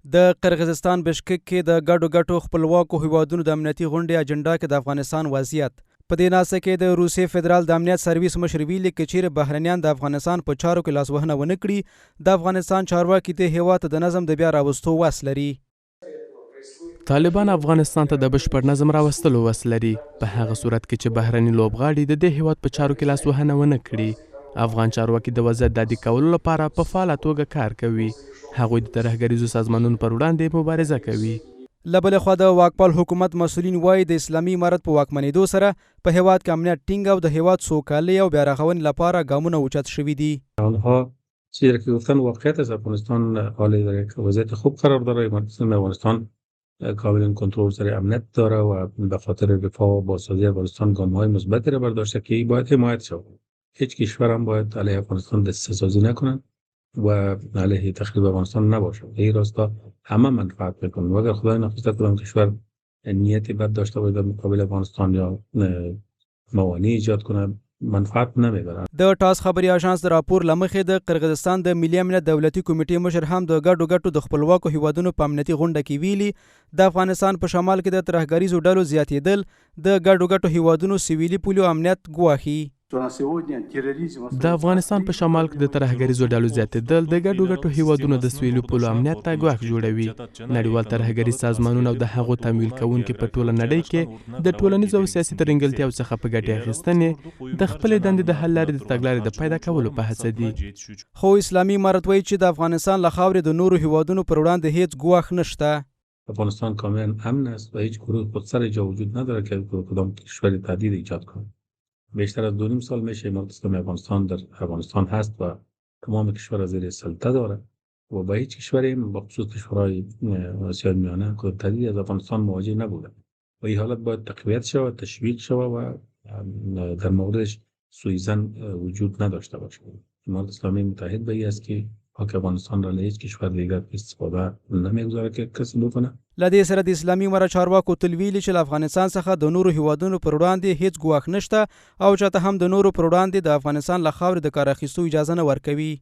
د قرغیزستان بشکک کې د ګډو خپلواکو هیوادونو د امنیتي غونډې اجنډا کې د افغانستان وضعیت په دې ناسه کې د روسیې فدرال د امنیت سرویس مشر ویلي چې چیرې بهرنیان د افغانستان په چارو کې لاسوهنه ونه کړي د افغانستان چارواکي د هیواد د نظم د بیا راوستو وس لري. طالبان افغانستان ته د بشپړ نظم راوستلو وس لري په هغه صورت کې چې بهرني لوبغاړي د دې هیواد په چارو کې لاسوهنه ونه کړي. افغان چارواکي د وضعیت د عادي کولو لپاره په فعاله توګه کار کوي. هغوی د ترهګریزو سازمانونو پر وړاندې مبارزه کوي. له بلې خوا د واکپال حکومت مسؤلین وایي د اسلامي امارت په واکمنېدو سره په هیواد کې امنیت ټینګ او د هیواد سوکالۍ او بیا رغونې لپاره ګامونه اوچت شوي دي. آنها چیزی که گفتن واقعیت است. افغانستان حال در یک وضعیت خوب قرار داره. افغانستان کاملا کنترل سر امنیت داره و به خاطر دفاع و بازسازی افغانستان گام‌های مثبتی را برداشته که باید حمایت شود. هیچ کشور هم باید علیه افغانستان دسته‌سازی نکنند و علیه تخریب افغانستان نباشد. این راستا همه منفعت میکنند و اگر خدای نخواسته کدام کشور نیتی بد داشته باشه در مقابل افغانستان یا موانع ایجاد کنه منفعت نمیبرن. د ټاس خبري آژانس د راپور لمخې د قرغیزستان د ملي امنیت دولتي کمیټې مشر هم د ګډو د خپلواکو هیوادونو په امنیتي غونډه کې ویلي د افغانستان په شمال کې د ترهګریزو ډلو زیاتېدل د ګډو هیوادونو سیویلي پولیو امنیت ګواښي. د افغانستان په شمال کې د ترهګریزو ډلو زیاتېدل د ګډو هیوادونو د سویلي پولو امنیت ته ګواښ جوړوي. نړیوال ترهګریز سازمانونه او د هغو تمویل کوونکي په ټوله نړۍ کې د ټولنیزو او سیاسي ترنګلتیاو څخه په ګټې اخیستنې د خپلې دندې د حل لارې د تګلارې د پیدا کولو په هڅه دي. خو اسلامي امارت وایي چې د افغانستان له خاورې د نورو هیوادونو پر وړاندې هیڅ ګواښ نشته. افغانستان کاملا امن است و هیچ گروه خودسر جا وجود نداره که کدام کشور تهدید ایجاد کنه. بیشتر از 2.5 سال میشه امارت اسلامی افغانستان در افغانستان هست و تمام کشور زیر سلطه داره و با هیچ کشوری با خصوص کشورهای آسیای میانه کدام تهدیدی از افغانستان مواجه نبوده و این حالت باید تقویت شود، تشویق شود و در موردش سوءظن وجود نداشته باشه. امارت اسلامی متحد به این است که خاک افغانستان را له هیچ کشور دیگر استفاده نمیگذاره که کسی بکنه. له دې سره د اسلامي امارت چارواکو تل ویلي چې له افغانستان څخه د نورو هیوادونو پر وړاندې هیڅ ګواښ نشته او چاته هم د نورو پر وړاندې د افغانستان له خاورې د کار اخیستو اجازه نه ورکوي.